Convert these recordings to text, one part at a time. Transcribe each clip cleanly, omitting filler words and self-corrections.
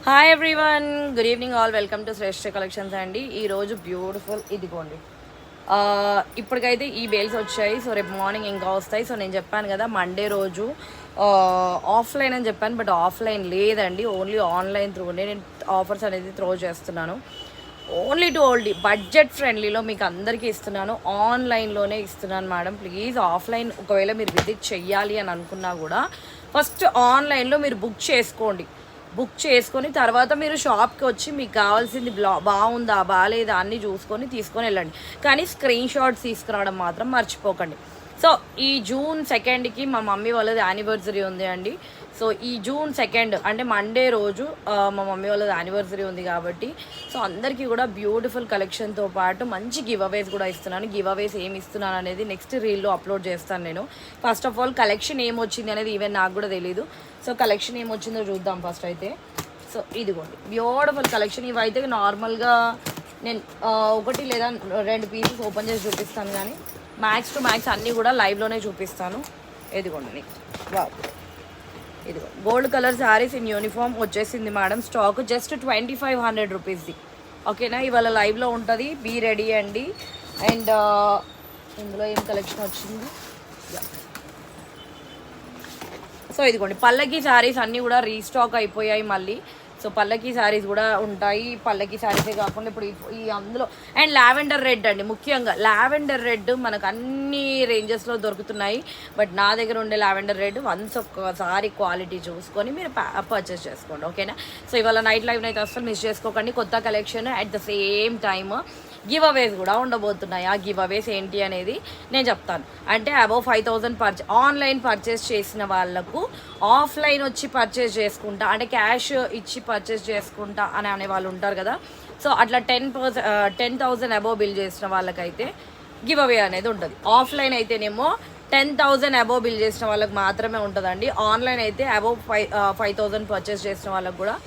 Hi everyone, good evening all. Welcome to Shreshta collections అండి. ఈరోజు beautiful ఇదిగోండి. ఇప్పటికైతే ఈ బేల్స్ వచ్చాయి. సో రేపు మార్నింగ్ ఇంకా వస్తాయి. సో నేను చెప్పాను కదా మండే రోజు ఆఫ్లైన్ అని చెప్పాను, బట్ ఆఫ్లైన్ లేదండి, ఓన్లీ ఆన్లైన్ త్రూనే నేను ఆఫర్స్ అనేది త్రో చేస్తున్నాను. ఓన్లీ టు ఓల్డ్ బడ్జెట్ ఫ్రెండ్లీలో మీకు అందరికీ ఇస్తున్నాను. ఆన్లైన్లోనే ఇస్తున్నాను మేడం. ప్లీజ్ ఆఫ్లైన్ ఒకవేళ మీరు విజిట్ చెయ్యాలి అని అనుకున్నా కూడా ఫస్ట్ ఆన్లైన్లో మీరు బుక్ చేసుకొని తర్వాత మీరు షాప్కి వచ్చి మీకు కావాల్సింది బాగుందా బాగాలేదా అన్నీ చూసుకొని తీసుకొని వెళ్ళండి. కానీ స్క్రీన్ షాట్స్ తీసుకురావడం మాత్రం మర్చిపోకండి. సో ఈ జూన్ 2కి మా మమ్మీ వాళ్ళది యానివర్సరీ ఉంది అండి. సో ఈ జూన్ 2 అంటే మండే రోజు మా మమ్మీ వాళ్ళది యానివర్సరీ ఉంది కాబట్టి సో అందరికీ కూడా బ్యూటిఫుల్ కలెక్షన్తో పాటు మంచి గివ్ అవేస్ కూడా ఇస్తున్నాను. గివ్ అవేస్ ఏమి ఇస్తున్నాను అనేది నెక్స్ట్ రీల్లో అప్లోడ్ చేస్తాను నేను. ఫస్ట్ ఆఫ్ ఆల్ కలెక్షన్ ఏమొచ్చింది అనేది ఈవెన్ నాకు కూడా తెలీదు. సో కలెక్షన్ ఏమొచ్చిందో చూద్దాం ఫస్ట్ అయితే. సో ఇదిగోండి బ్యూటిఫుల్ కలెక్షన్. ఇవైతే నార్మల్గా నేను ఒకటి లేదా 2 పీసెస్ ఓపెన్ చేసి చూపిస్తాను, కానీ మ్యాక్స్ టు మ్యాక్స్ అన్నీ కూడా లైవ్లోనే చూపిస్తాను. ఇదిగోండి ఇదిగో gold colour saris in uniform వచ్చేసింది మేడం. Stock just 2500 రూపీస్ది. ఓకేనా, ఇవాళ లైవ్లో ఉంటుంది, బీ రెడీ అండి. అండ్ ఇందులో ఏం కలెక్షన్ వచ్చింది. సో ఇదిగోండి పల్లకి శారీస్ అన్నీ కూడా రీస్టాక్ అయిపోయాయి మళ్ళీ. సో పల్లకి శారీస్ కూడా ఉంటాయి. పల్లకి శారీసే కాకుండా ఇప్పుడు ఈ అందులో అండ్ లావెండర్ రెడ్ అండి, ముఖ్యంగా లావెండర్ రెడ్ మనకు అన్ని రేంజెస్లో దొరుకుతున్నాయి. బట్ నా దగ్గర ఉండే లావెండర్ రెడ్ వన్స్ ఒక్కసారి క్వాలిటీ చూసుకొని మీరు పర్చేస్ చేసుకోండి. ఓకేనా, సో ఇవాళ నైట్ లైవ్ అయితే అసలు మిస్ చేసుకోకండి. కొత్త collection at the same time giveaways కూడా ఉండబోతున్నాయి. ఆ గివ్ అవేస్ ఏంటి అనేది నేను చెప్తాను. అంటే అబౌవ్ 5000 ఆన్లైన్ పర్చేస్ చేసిన వాళ్ళకు ఆఫ్లైన్ వచ్చి పర్చేస్ చేసుకుంటా, అంటే క్యాష్ ఇచ్చి పర్చేస్ చేసుకుంటా అని అనే వాళ్ళు ఉంటారు కదా. సో అట్లా 10,000 అబోవ్ బిల్ చేసిన వాళ్ళకైతే గివ్ అవే అనేది ఉంటుంది. ఆఫ్లైన్ అయితేనేమో 10,000 అబోవ్ బిల్ చేసిన వాళ్ళకి మాత్రమే ఉంటుందండి. ఆన్లైన్ అయితే అబోవ్ 5,000 పర్చేస్ చేసిన వాళ్ళకి కూడా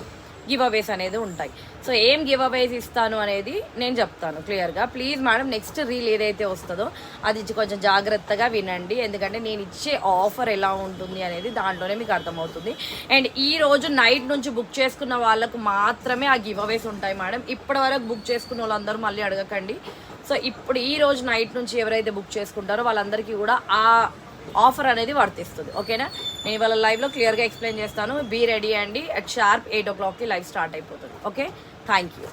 గివ్ అవేస్ అనేది ఉంటాయి. సో ఏం గివ్ అవేస్ ఇస్తాను అనేది నేను చెప్తాను క్లియర్గా. ప్లీజ్ మేడం నెక్స్ట్ రీల్ ఏదైతే వస్తుందో అది కొంచెం జాగ్రత్తగా వినండి, ఎందుకంటే నేను ఇచ్చే ఆఫర్ ఎలా ఉంటుంది అనేది దాంట్లోనే మీకు అర్థమవుతుంది. అండ్ ఈ రోజు నైట్ నుంచి బుక్ చేసుకున్న వాళ్ళకు మాత్రమే ఆ గివ్ అవేస్ ఉంటాయి మేడం. ఇప్పటి వరకు బుక్ చేసుకున్న వాళ్ళందరూ మళ్ళీ అడగకండి. సో ఇప్పుడు ఈ రోజు నైట్ నుంచి ఎవరైతే బుక్ చేసుకుంటారో వాళ్ళందరికీ కూడా ఆ ఆఫర్ అనేది వర్తిస్తుంది. ఓకేనా, నేను ఇవాళ లైవ్లో క్లియర్గా ఎక్స్ప్లెయిన్ చేస్తాను. బీ రెడీ అండి. అట్ షార్ప్ 8 o'clockకి లైవ్ స్టార్ట్ అయిపోతుంది. Okay, thank you.